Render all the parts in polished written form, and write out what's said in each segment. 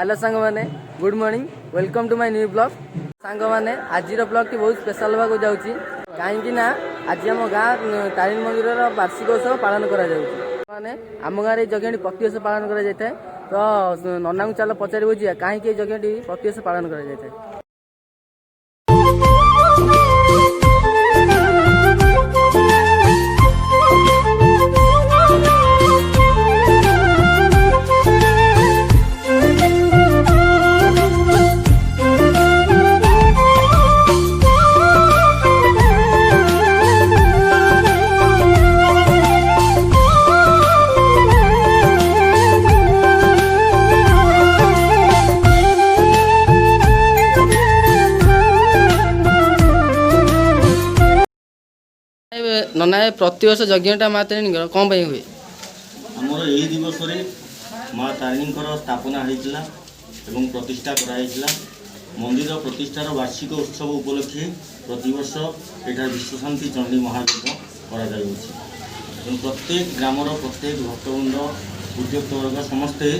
Hello सांग मैंने good morning welcome to my new blog सांग मैंने आज ब्लॉग टी बहुत स्पेशल होगा जाऊँगी कहीं आज आम गाँ तारिणी मंदिर वार्षिक उत्सव पालन करें आम गाँव यज्ञ प्रतिवर्ष पालन कराए तो नना को चल पचार बुझा कहीं यज्ञ प्रतिवर्ष पालन कराए। नना प्रतिवर्ष यज्ञटा माँ तारिणी कौन हुए आमर यही दिवस माँ तारिणी स्थापना होता एवं प्रतिष्ठा कराइला मंदिर प्रतिष्ठार वार्षिक उत्सव उपलक्षे प्रतिवर्ष यहाँ विश्वशांति चंडी महायज्ञ कर प्रत्येक ग्रामर प्रत्येक भक्तवृंद उद्योक्त वर्ग समस्ते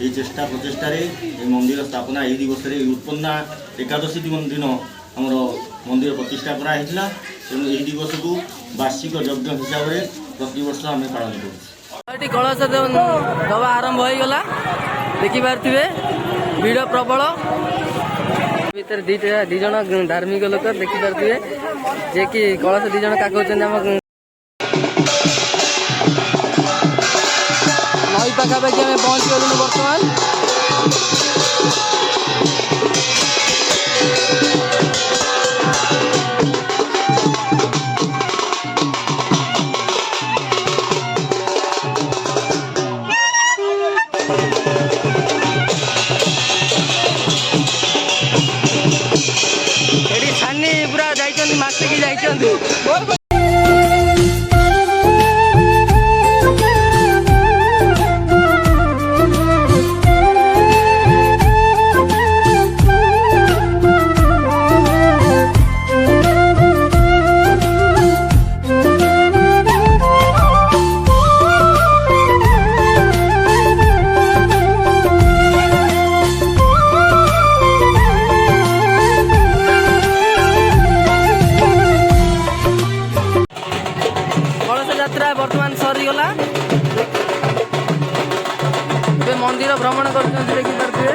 ये चेष्टा प्रचेषार मंदिर स्थापना यही दिवस उत्पन्ना एकादशी दिन आमर मंदिर प्रतिष्ठा कराइला तेणु यही दिवस को वार्षिक यज्ञ हिसाब से प्रतिवर्ष आम पालन कर कलश दबा आरंभ हो गला देखी पारे भिड़ प्रबल भीतर दी जन धार्मिक लोक देखी पारे जे कि कलश दी जन काक नई पाखापाखि आम पहुँच गलु बर्तमान पूरा जाइछन मास्टर की जाइछन बर्तमान सरीगला मंदिर भ्रमण कर देखी पारे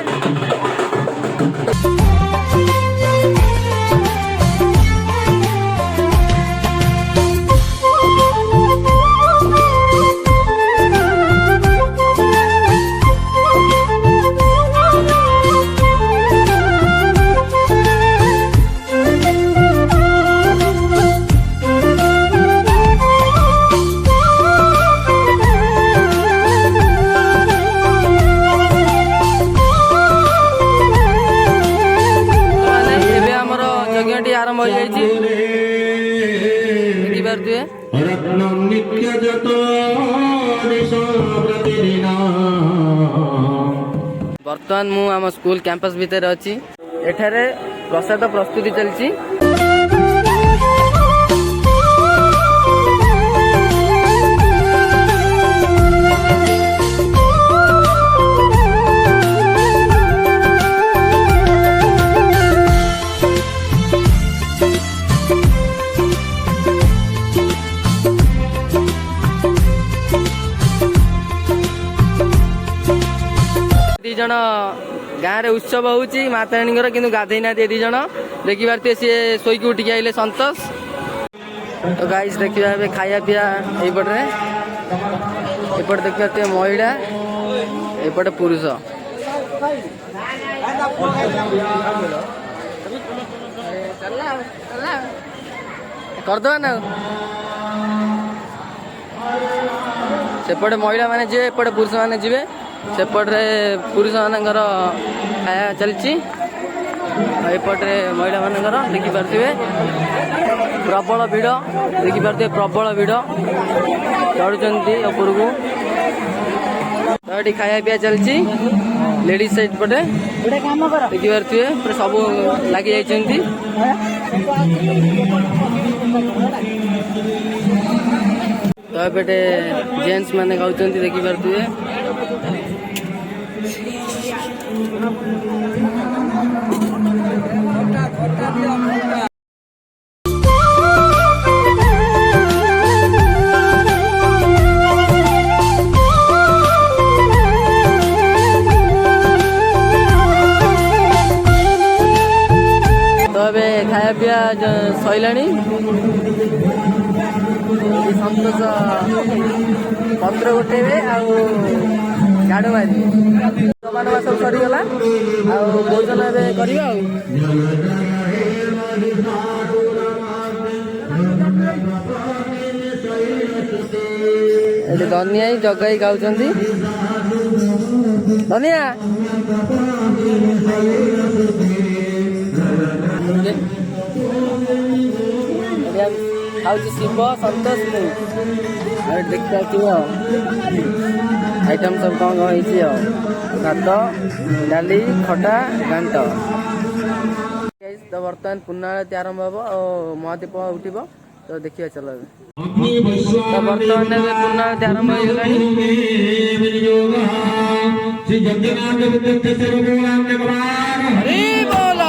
आरंभ हो बर्तमान मु आम स्कूल कैंपस भितर अच्छी एठारे प्रसाद प्रस्तुति चलती जन गाँव में उत्सव होची माँ तारिणी कि गाधे ना दी जन देखी पारे सी शोक उठिक आइले संतोष तो गाइस देखिए खाया पीया यपटे एपटे देखी पारे महिला एपटे पुरुष करदे ना सेपटे महिला माने जे एपटे पुरुष माने जीवे सेपटे पुरुष मानकर खाया चलती एपटे महिला मानकर देखी पारे प्रबल भिड़ देखी पारे प्रबल भिड़ चढ़ुंट उपरक तो ये खाया पीया चलती लेडीज साइड पटे देखी पारे पूरा सब लगी जाइए तो ये जेन्ट्स मैंने गाँव देखी पारे ଖାଇବା ପିଇବା ସଇଲାଣି। ସନ୍ତୋଷ ପତ୍ର ଗୋଟେଇବେ ଆଉ ଗାଡ ମାରିବେ। ସମାନ ସବୁ ସରିଗଲା ଆଉ ଭୋଜନ ଏବେ କରିବା ଆଉ। ଏଠି ଧନିଆ ଜଗାଇ ଗାଉଛନ୍ତି। ଧନିଆ ଖାଉଛି ଶିବ ସନ୍ତୋଷ ମୁଁ। ଆଉ ଦେଖିପାରୁଥିବ ଆଇଟମ୍ ସବୁ କଣ ହେଇଛି ଆଉ। ଭାତ ଡାଲି ଖଟା ଘାଣ୍ଟ। ତ ବର୍ତ୍ତମାନ ପୂର୍ଣ୍ଣାଳତି ଆରମ୍ଭ ହବ ଆଉ ମହାଦୀପ ଉଠିବ। ତ ଦେଖିବା ଚାଲ ଏବେ। ତ ବର୍ତ୍ତମାନ ଏବେ ପୂର୍ଣ୍ଣାଳତି ଆରମ୍ଭ ହେଇଗଲାଣି। ହରି ବୋଲ।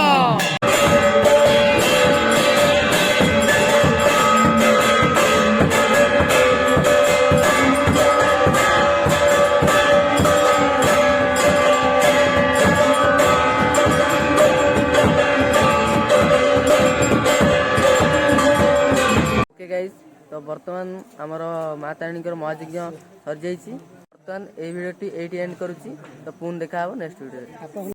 ତ ବର୍ତ୍ତମାନ ଆମର ମା ତାରିଣୀଙ୍କର ମହାଯଜ୍ଞ ସରିଯାଇଛି। ବର୍ତ୍ତମାନ এই ଭିଡ଼ିଓଟି ଏଇଠି ଏଣ୍ଡ କରୁଛି। ତ ପୁଣି ଦେଖା ହବ ନେକ୍ସଟ ଭିଡ଼ିଓରେ।